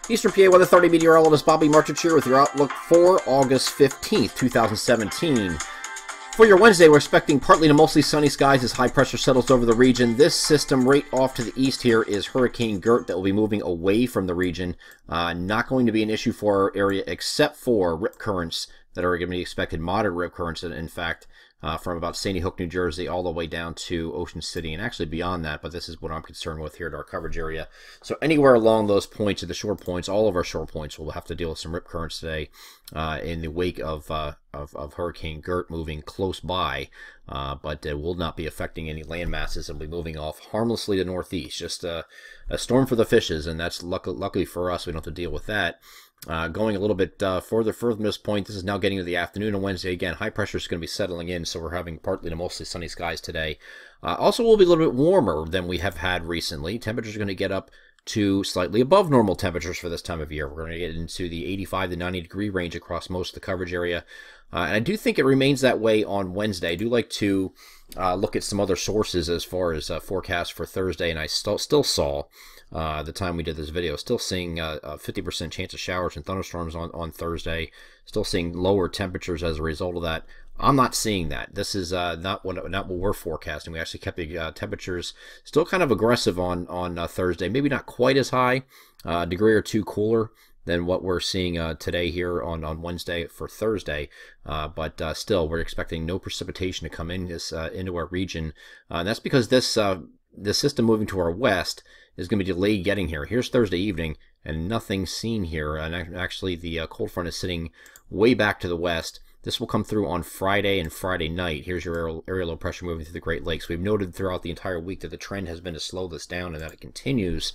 Eastern PA Weather 30 meteorologist Bobby Marchich here with your outlook for August 15th, 2017. For your Wednesday, we're expecting partly to mostly sunny skies as high pressure settles over the region. This system right off to the east here is Hurricane Gert that will be moving away from the region. Not going to be an issue for our area except for rip currents that are going to be expected, moderate rip currents, in fact, from about Sandy Hook, New Jersey, all the way down to Ocean City, and actually beyond that, but this is what I'm concerned with here at our coverage area. So anywhere along those points, at the shore points, all of our shore points, will have to deal with some rip currents today in the wake of Hurricane Gert moving close by, but it will not be affecting any land masses and will be moving off harmlessly to northeast. Just a storm for the fishes, and that's luckily for us, we don't have to deal with that. Going a little bit further from this point, this is now getting to the afternoon on Wednesday. Again, high pressure is going to be settling in, so we're having partly to mostly sunny skies today. Also, will be a little bit warmer than we have had recently. Temperatures are going to get up to slightly above normal temperatures for this time of year. We're going to get into the 85 to 90 degree range across most of the coverage area. And I do think it remains that way on Wednesday. I do like to look at some other sources as far as forecasts for Thursday, and I still saw the time we did this video, still seeing a 50% chance of showers and thunderstorms on Thursday, still seeing lower temperatures as a result of that. I'm not seeing that. This is not what we're forecasting. We actually kept the temperatures still kind of aggressive on Thursday, maybe not quite as high, a degree or two cooler than what we're seeing today here on Wednesday for Thursday, but still we're expecting no precipitation to come in into our region, and that's because this system moving to our west is going to be delayed getting here. Here's Thursday evening, and nothing seen here. And actually, the cold front is sitting way back to the west. This will come through on Friday and Friday night. Here's your area low pressure moving through the Great Lakes. We've noted throughout the entire week that the trend has been to slow this down, and that it continues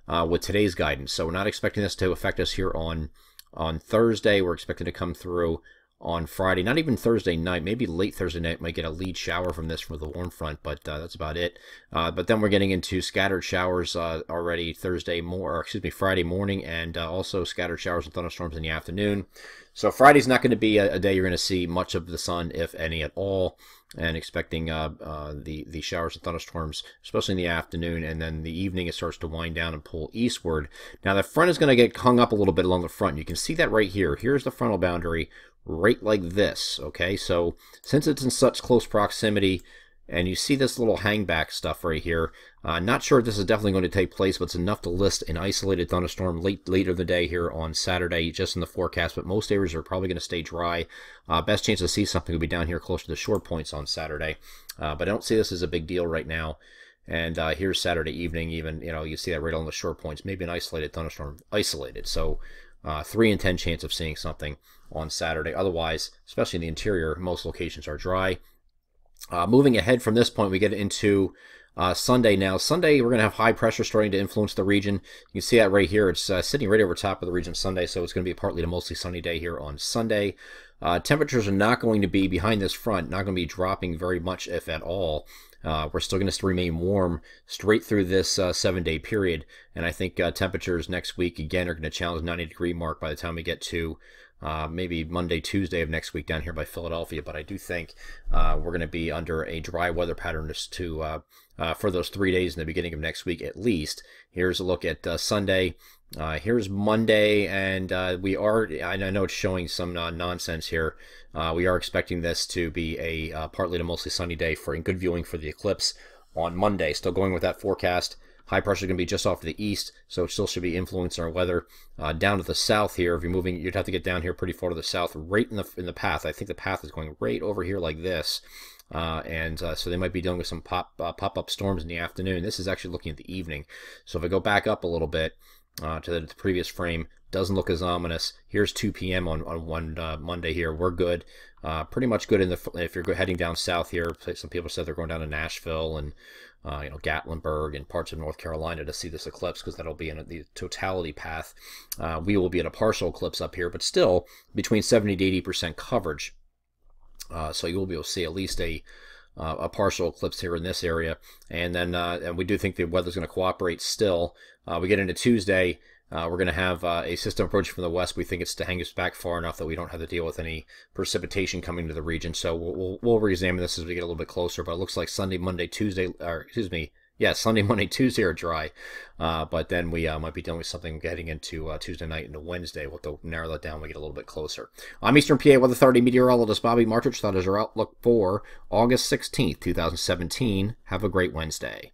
with today's guidance. So we're not expecting this to affect us here on Thursday. We're expecting to come through on Friday, not even Thursday night, maybe late Thursday night, might get a lead shower from this for the warm front, but that's about it. But then we're getting into scattered showers already Friday morning, and also scattered showers and thunderstorms in the afternoon. So Friday's not going to be a day you're going to see much of the sun, if any at all, and expecting the showers and thunderstorms, especially in the afternoon, and then the evening it starts to wind down and pull eastward. Now the front is going to get hung up a little bit along the front. You can see that right here. Here's the frontal boundary, right like this, okay? So since it's in such close proximity, and you see this little hangback stuff right here, not sure if this is definitely going to take place, but it's enough to list an isolated thunderstorm later in the day here on Saturday, just in the forecast, but most areas are probably going to stay dry. Best chance to see something will be down here close to the shore points on Saturday, but I don't see this as a big deal right now. And here's Saturday evening, even, you see that right along the shore points, maybe an isolated thunderstorm, so 3 in 10 chance of seeing something on Saturday. Otherwise, especially in the interior, most locations are dry. Moving ahead from this point, we get into Sunday now. Sunday, we're going to have high pressure starting to influence the region. You can see that right here. It's sitting right over top of the region Sunday, so it's going to be a partly to mostly sunny day here on Sunday. Temperatures are not going to be behind this front, not going to be dropping very much, if at all. We're still going to remain warm straight through this 7-day period, and I think temperatures next week, again, are going to challenge the 90-degree mark by the time we get to maybe Monday, Tuesday of next week down here by Philadelphia. But I do think we're going to be under a dry weather pattern for those 3 days in the beginning of next week at least. Here's a look at Sunday. Here's Monday, and I know it's showing some nonsense here. We are expecting this to be a partly to mostly sunny day for good viewing for the eclipse on Monday. Still going with that forecast. High pressure is going to be just off to the east, so it still should be influencing our weather. Down to the south here, if you're moving, you'd have to get down here pretty far to the south, right in the path. I think the path is going right over here like this. So they might be dealing with some pop-up storms in the afternoon. This is actually looking at the evening. So if I go back up a little bit to the previous frame, doesn't look as ominous. Here's 2 p.m. on one Monday here. We're good. Pretty much good if you're heading down south here. Some people said they're going down to Nashville and Gatlinburg and parts of North Carolina to see this eclipse, because that'll be in the totality path. We will be at a partial eclipse up here, but still between 70 to 80% coverage. So you will be able to see at least a partial eclipse here in this area, and then and we do think the weather's going to cooperate still. We get into Tuesday. We're going to have a system approaching from the west. We think it's to hang us back far enough that we don't have to deal with any precipitation coming to the region. So we'll re-examine this as we get a little bit closer. But it looks like Sunday, Monday, Tuesday, or excuse me, Yeah, Sunday, Monday, Tuesday are dry, but then we might be dealing with something getting into Tuesday night into Wednesday. We'll have to narrow that down when we get a little bit closer. I'm Eastern PA Weather Authority meteorologist Bobby Martich. That is our outlook for August 16th, 2017. Have a great Wednesday.